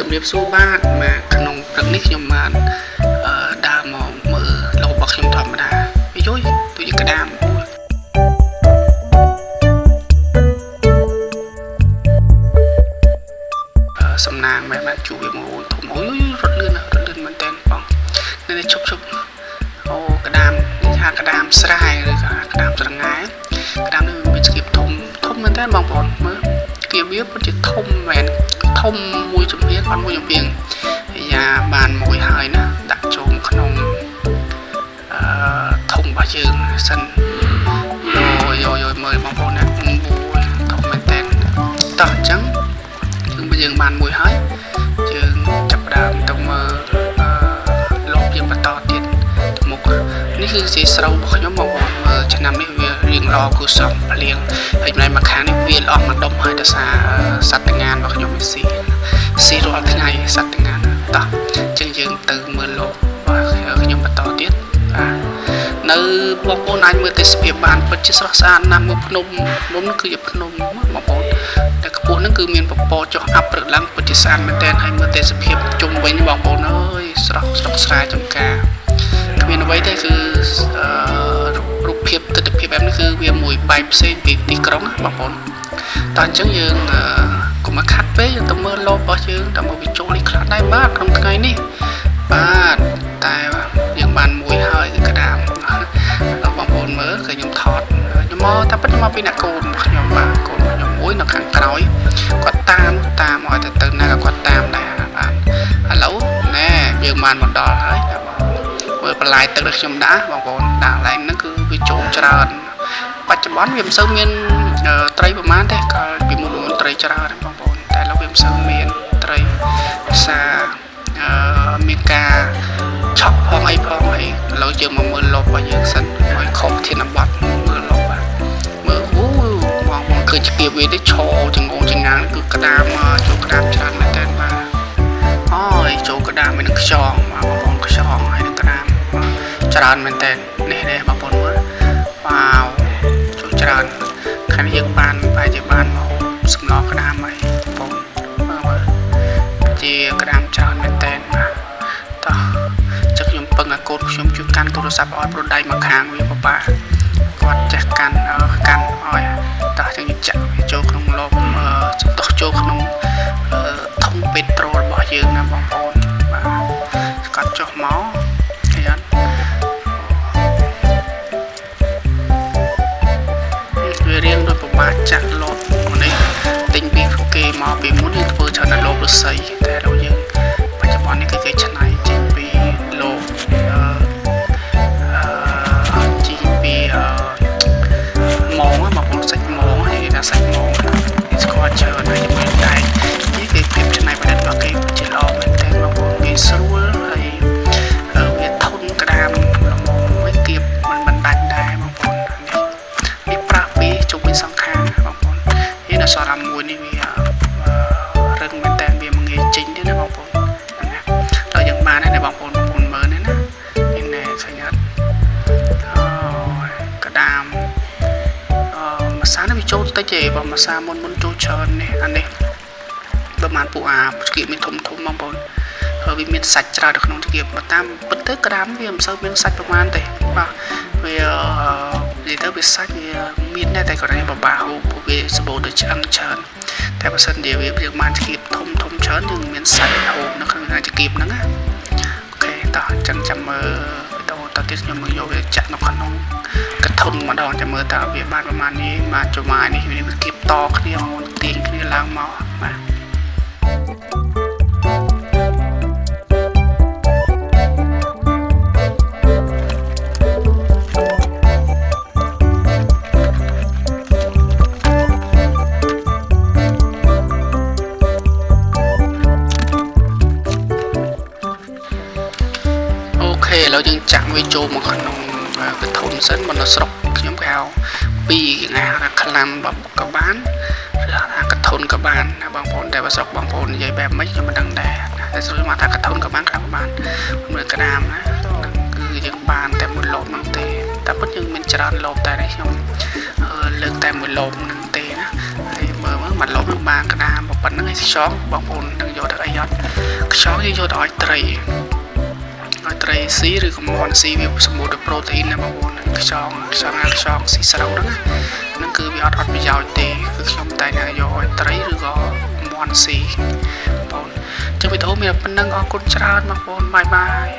ជំរាបសួរបាទមកក្នុងព្រឹកនេះខ្ញុំបានដើរមកមើលលោករបស់ខ្ញុំធម្មតាវាយយទូជាក្តាមសំណាងមែនបាទជួវាមកធំអូយរត់លឿនមែនតើបងនេះឈប់អូក្តាមនេះថាក្តាមស្រែឬក៏ក្តាមស្រងាយក្តាមនេះមានស្គៀបធំមែនតើបងប្អូនមើលស្គៀបវាពិតជាធំមែនធំមួយចំហៀងអត់មួយចំហៀងយ៉ាបានមួយហើយណាដាក់ចូលក្នុងធំរបស់យើងសិនយមើលបងប្អូនណាមួយធំមែនតើតោះអញ្ចឹងយើងបានមួយហើយយើងចាប់ដើមទៅមើលលបយើងបន្តទៀតទៅមុខនេះគឺជាស្រូវរបស់ខ្ញុំបងប្អូនមើលឆ្នាំនេះវារៀងល្អគូសំភ្លៀងហើយម្លេះមកខាងនេះវាអស់មកដុំហើយដោយសារសត្វតងានរបស់ខ្ញុំវាស៊ីរាល់ថ្ងៃសត្វតងានតោះអញ្ចឹងយើងទៅមើលលបខ្ញុំបន្តទៀតនៅបងប្អូនអាចមើលទេសភាពបានពិតជាស្រស់ស្អាតណាស់មើលភ្នំនោះគឺជាភ្នំបងប្អូនតែខ្ពស់ហ្នឹងគឺមានពពកចុះអាប់ព្រឹកឡើងពិតជាស្អាតមែនទែនហើយមើលទេសភាពជុំវិញបងប្អូនអើយស្រស់ស្រាយចំការគ្មានអ្វីទេគឺរូបភាពទស្សនភាពបែបនេះគឺវាមួយបែបផ្សេងពីទីក្រុងបងប្អូនតោះអញ្ចឹងយើងកុំមកខាត់ពេកយើងទៅមើលលបរបស់យើងទៅមើលវាចូលនេះខ្លះដែរបាទក្នុងថ្ងៃនេះបាទតែយើងបានមួយហើយគឺក្តាមបងប្អូនមើលគឺខ្ញុំថតខ្ញុំមកតែពិតមកពីអ្នកកូនខ្ញុំបាទកូនខ្ញុំមួយនៅខាងក្រោយគាត់តាមឲ្យទៅណាក៏គាត់តាមដែរបាទឥឡូវណែយើងបានមកដល់ហើយមើលបន្លែទឹកដែលខ្ញុំដាក់បងប្អូនដាក់ឡើងហ្នឹងគឺវាចូលច្រើនបច្ចុប្បន្នវាមិនសូវមានត្រីប្រហែលទេកាលពីមុនត្រីច្រើនបងប្អូនតែឥឡូវវាមិនសូវមានត្រីភាសាមានការឆក់ផងអីឥឡូវយើងមកមើលលបរបស់យើងសិនឲ្យខុសធានបត់មើលលបបាទមើលបងឃើញស្គៀបវាទេឆោចងងាងគឺក្តាមចូលក្តាមច្រើនមែនតើបាទអូយចូលក្តាមនឹងខ្យងបងប្អូនខ្យងហើយនឹងក្តាមច្រើនមែនតើនេះបងប្អូនមើលវ៉ាវចូលច្រើនខាងយើងបានបែរជាបានមកសំឡក្តាមហើយបងមើលជាក្តាមច្រើនមែនតើបាទតោះចឹងខ្ញុំពឹងឲ្យកូនខ្ញុំជួយកាន់ទូរស័ព្ទឲ្យប្រដៃមកខាងវាបបាគាត់ចេះកាន់ឲ្យតោះចឹងចាក់វាចូលក្នុងលបតោះចូលក្នុងធុងពេត្រូលរបស់យើងណាបងប្អូនបាទគាត់ចុះមកឃើញអត់វារៀងដូចពិបាកចាក់លបនេះទិញពីគេមកពីមុនយើងធ្វើច្រើនលបរស័យតែឥឡូវយើងបច្ចុប្បន្ននេះគឺគេច្នៃចេញពីលបជីពីម៉ងបងប្អូនសាច់ម៉ងហើយគេថាសាច់ម៉ងស្គាល់ច្រើនហើយជាមួយដែកនេះគេភាពច្នៃប្រឌិតរបស់គេជាល្អមែនទែនបងប្អូនគេស្រួលហើយវាធន់ក្តាមល្មមវាគៀបមិនដាច់ដែរបងប្អូននេះប្រាក់ពីជុំវិញសងខាងបងប្អូននេះដល់សរមួយនេះវារឹងមែនតើវាមិនងាយចេញទេណាបងប្អូនដល់យើងបានហើយបងប្អូនមើលនេះណានេះឃើញអត់ក្តាមម្សៅនេះវាចូលតិចទេបងម្សៅមុនចូលច្រើននេះអានេះប្រហែលពួកស្គៀបមានធំបងប្អូនហើយវាមានសាច់ច្រើននៅក្នុងស្គៀបតាមពិតទៅក្តាមវាមិនសូវមានសាច់ប្រហែលទេបាទវានិយាយទៅវាសាច់វាមានតែគាត់នេះបបាហូបវាសម្បូរទៅឆ្អឹងច្រើនតែបើសិនជាវាបានស្គៀបធំច្រើនយើងមានសាច់ហូបនៅក្នុងស្គៀបហ្នឹងណាអូខេតោះអញ្ចឹងចាំមើលវីដេអូតទៀតខ្ញុំមកយកវាចាក់នៅក្នុងកធុនម្ដងចាំមើលតើវាបានប្រហែលនេះបានចំមាយនេះវាស្គៀបតគ្នាទាញគ្នាឡើងមកបាទឥឡូវយើងចាក់វាចូលមកក្នុងកធុនសិនមកនៅស្រុកខ្ញុំគេហៅពីថ្ងៃថាខ្លាំបបក៏បានឬថាកធុនក៏បានណាបងប្អូនតែបើស្រុកបងប្អូននិយាយបែបម៉េចខ្ញុំមិនដឹងដែរតែស្រួលមកថាកធុនក៏បានខ្លាំក៏បានមើលក្តាមណាគឺយើងបានតែមួយលបហ្នឹងទេតែពិតយើងមានច្រើនលបតែនេះខ្ញុំលើកតែមួយលបហ្នឹងទេណាហើយមើល នឹងមកលុបនឹងបានកណាមកប៉ុណ្្នឹងឯងខ្យងបងប្អូននឹងយកទៅអីអត់ខ្យងយើងយកទៅឲ្យត្រីស៊ីឬក៏មាន់ស៊ីវាសម្បូរដោយប្រូតេអ៊ីនណាបងប្អូនខ្យងស៊ីស្រូវហ្នឹងគឺវាអត់ប្រយោជន៍ទេគឺខ្ញុំតែយកឲ្យត្រីឬក៏មាន់ស៊ីបងប្អូនចឹងវីដេអូមានប៉ុណ្្នឹងអរគុណច្រើនបងប្អូនបាយ